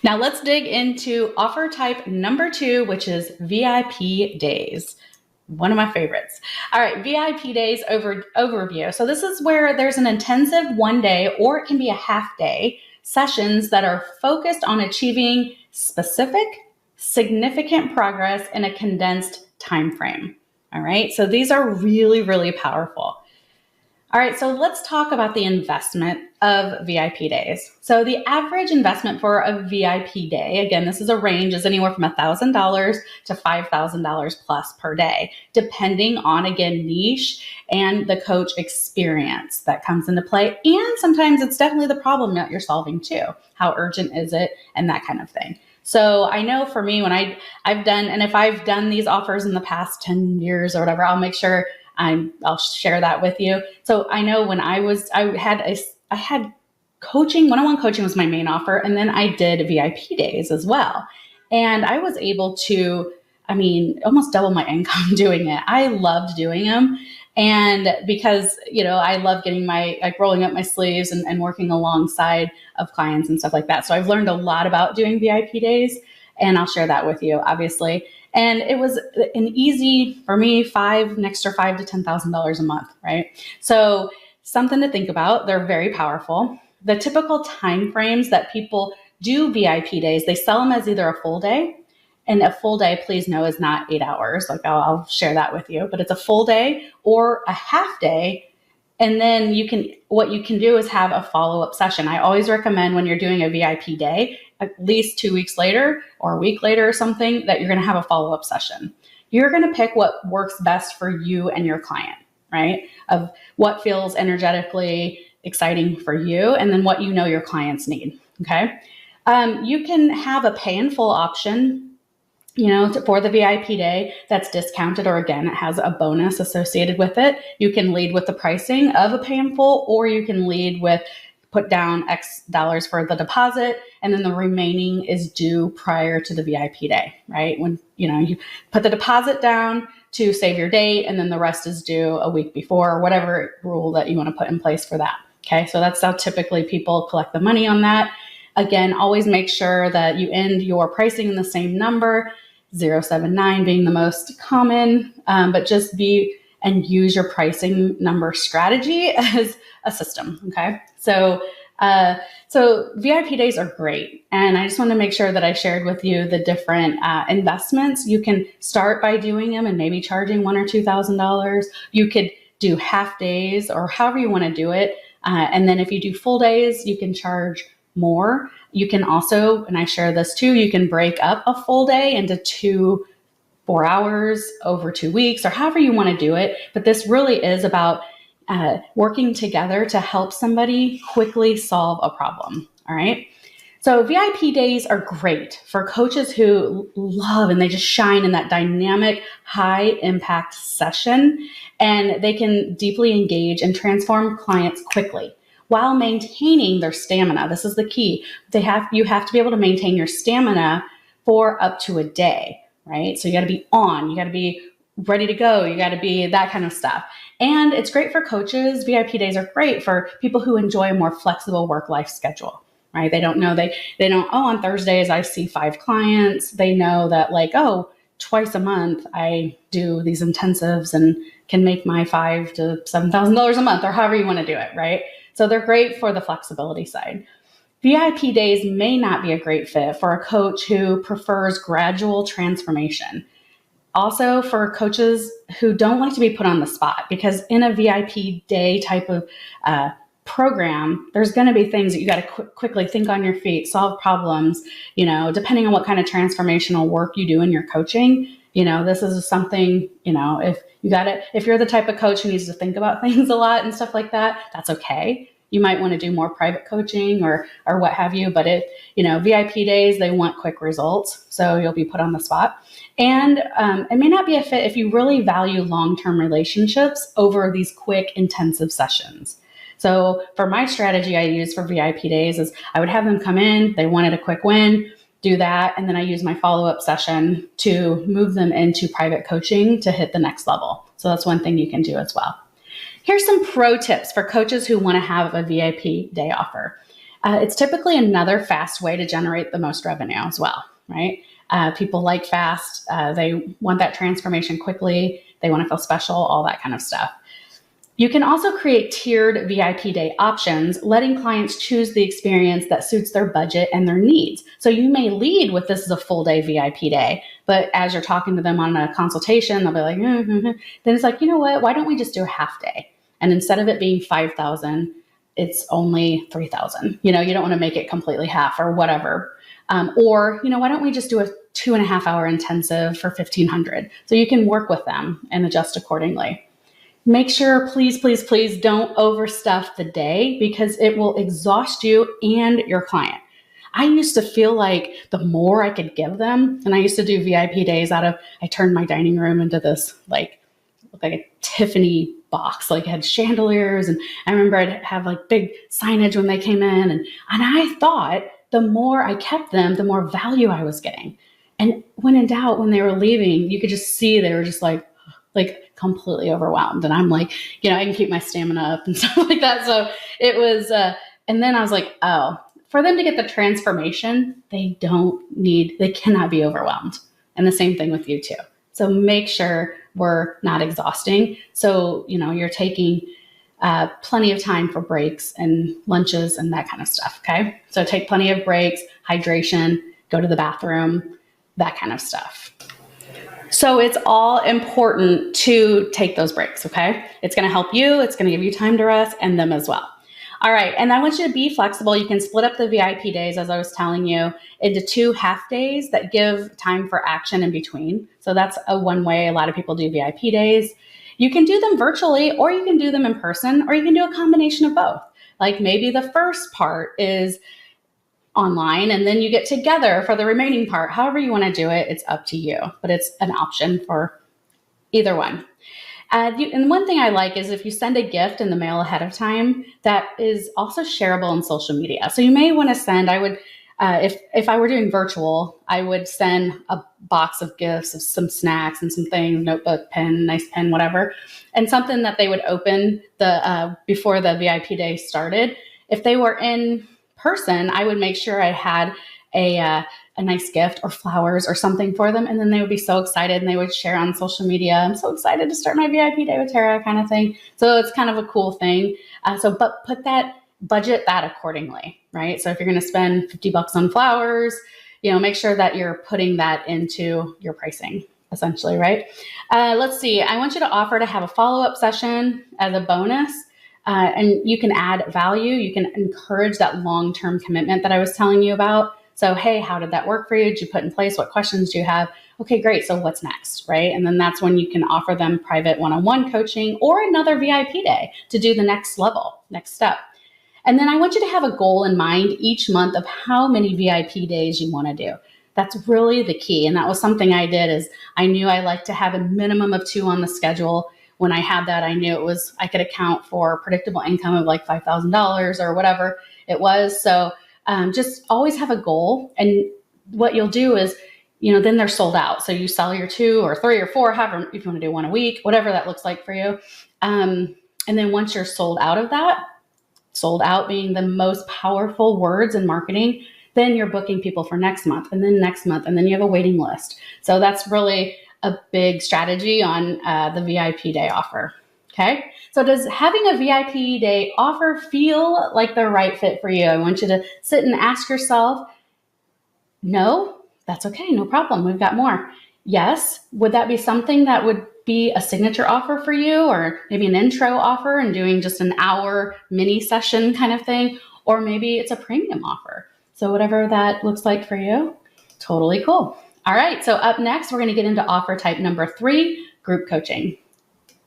Now let's dig into offer type number 2, which is VIP days. One of my favorites. All right, VIP days overview. So this is where there's an intensive 1 day, or it can be a half day, sessions that are focused on achieving specific, significant progress in a condensed time frame. All right, so these are really, really powerful. All right, so let's talk about the investment of VIP days. So the average investment for a VIP day, again, this is a range, is anywhere from $1,000 to $5,000 plus per day, depending on, again, niche and the coach experience that comes into play. And sometimes it's definitely the problem that you're solving too. How urgent is it? And that kind of thing. So I know for me, when I've done, and if I've done these offers in the past 10 years or whatever, I'll make sure I'll share that with you. So I know when I had coaching, one-on-one coaching was my main offer. And then I did VIP days as well. And I was able to, almost double my income doing it. I loved doing them. And because, I love getting rolling up my sleeves and working alongside of clients and stuff like that. So I've learned a lot about doing VIP days, and I'll share that with you, obviously. And it was an easy, for me, an extra $5,000 to $10,000 a month, right? So something to think about. They're very powerful. The typical time frames that people do VIP days, they sell them as either a full day, and a full day, please know, is not 8 hours. Like I'll share that with you, but it's a full day or a half day. And then what you can do is have a follow-up session. I always recommend when you're doing a VIP day, at least 2 weeks later or a week later or something, that you're going to have a follow-up session. You're going to pick what works best for you and your client, right? Of what feels energetically exciting for you, and then what your clients need, okay? You can have a pay in full option, for the VIP day that's discounted, or again, it has a bonus associated with it. You can lead with the pricing of a pay in full, or you can lead with put down X dollars for the deposit, and then the remaining is due prior to the VIP day, right? When, you put the deposit down to save your date, and then the rest is due a week before, or whatever rule that you want to put in place for that. Okay. So that's how typically people collect the money on that. Again, always make sure that you end your pricing in the same number, 079 being the most common, but just use your pricing number strategy as a system. Okay. So VIP days are great. And I just want to make sure that I shared with you the different investments. You can start by doing them and maybe charging $1,000 or $2,000. You could do half days or however you want to do it. And then if you do full days, you can charge more. You can also, and I share this too, you can break up a full day into 4 hours over 2 weeks, or however you want to do it. But this really is about working together to help somebody quickly solve a problem. All right. So VIP days are great for coaches who love and they just shine in that dynamic, high impact session, and they can deeply engage and transform clients quickly while maintaining their stamina. This is the key. You have to be able to maintain your stamina for up to a day, right? So you got to be on, you got to be ready to go, you got to be that kind of stuff. And it's great for coaches. VIP days are great for people who enjoy a more flexible work-life schedule, right? They don't, on Thursdays I see 5 clients. They know that twice a month I do these intensives and can make my $5,000 to $7,000 a month, or however you want to do it, right? So they're great for the flexibility side. VIP days may not be a great fit for a coach who prefers gradual transformation. Also for coaches who don't like to be put on the spot, because in a VIP day type of program, there's going to be things that you got to quickly think on your feet, solve problems, depending on what kind of transformational work you do in your coaching. This is something, if you're the type of coach who needs to think about things a lot and stuff like that, that's okay. You might want to do more private coaching or what have you, but VIP days, they want quick results. So you'll be put on the spot. And it may not be a fit if you really value long-term relationships over these quick, intensive sessions. So for my strategy I use for VIP days is I would have them come in, they wanted a quick win, do that, and then I use my follow-up session to move them into private coaching to hit the next level. So that's one thing you can do as well. Here's some pro tips for coaches who want to have a VIP day offer. It's typically another fast way to generate the most revenue as well, right? People like fast. They want that transformation quickly. They want to feel special, all that kind of stuff. You can also create tiered VIP day options, letting clients choose the experience that suits their budget and their needs. So you may lead with this is a full day VIP day, but as you're talking to them on a consultation, they'll be like, then it's like, you know what, why don't we just do a half day? And instead of it being 5,000, it's only 3,000. You don't want to make it completely half or whatever. Or, why don't we just do a 2.5 hour intensive for 1,500? So you can work with them and adjust accordingly. Make sure, please, please, please don't overstuff the day because it will exhaust you and your client. I used to feel like the more I could give them, and I used to do VIP days I turned my dining room into this like a Tiffany box, like it had chandeliers. And I remember I'd have like big signage when they came in. And I thought the more I kept them, the more value I was getting. And when in doubt, when they were leaving, you could just see they were just like completely overwhelmed. And I'm like, I can keep my stamina up and stuff like that. So it was, and then I was like, oh, for them to get the transformation, they cannot be overwhelmed. And the same thing with you too. So make sure we're not exhausting. So, you're taking plenty of time for breaks and lunches and that kind of stuff. Okay. So take plenty of breaks, hydration, go to the bathroom, that kind of stuff. So it's all important to take those breaks, okay? It's going to help you. It's going to give you time to rest and them as well. All right, and I want you to be flexible. You can split up the VIP days, as I was telling you, into 2 half days that give time for action in between. So that's one way a lot of people do VIP days. You can do them virtually, or you can do them in person, or you can do a combination of both. Like maybe the first part is online and then you get together for the remaining part. However you want to do it, it's up to you, but it's an option for either one. And one thing I like is if you send a gift in the mail ahead of time, that is also shareable on social media. So you may want to send, I would, if I were doing virtual, I would send a box of gifts of some snacks and some things, notebook, pen, nice pen, whatever, and something that they would open before the VIP day started. If they were in person, I would make sure I had a nice gift or flowers or something for them. And then they would be so excited and they would share on social media. I'm so excited to start my VIP day with Tara kind of thing. So it's kind of a cool thing. But budget that accordingly, right? So if you're going to spend $50 on flowers, make sure that you're putting that into your pricing essentially, right? Let's see. I want you to offer to have a follow-up session as a bonus. And you can add value. You can encourage that long-term commitment that I was telling you about. So, hey, how did that work for you? Did you put in place? What questions do you have? Okay, great. So what's next, right? And then that's when you can offer them private one-on-one coaching or another VIP day to do the next level, next step. And then I want you to have a goal in mind each month of how many VIP days you want to do. That's really the key. And that was something I did is I knew I liked to have a minimum of 2 on the schedule. When I had that, I knew I could account for predictable income of like $5,000 or whatever it was. So just always have a goal. And what you'll do is, then they're sold out. So you sell your 2 or 3 or 4, however, if you want to do 1 a week, whatever that looks like for you. And then once you're sold out of that, sold out being the most powerful words in marketing, then you're booking people for next month and then next month. And then you have a waiting list. So that's really a big strategy on the VIP day offer. Okay. So does having a VIP day offer feel like the right fit for you? I want you to sit and ask yourself, no, that's okay. No problem. We've got more. Yes. Would that be something that would be a signature offer for you, or maybe an intro offer and doing just an hour mini session kind of thing? Or maybe it's a premium offer. So whatever that looks like for you, totally cool. All right. So up next, we're going to get into offer type number 3, group coaching.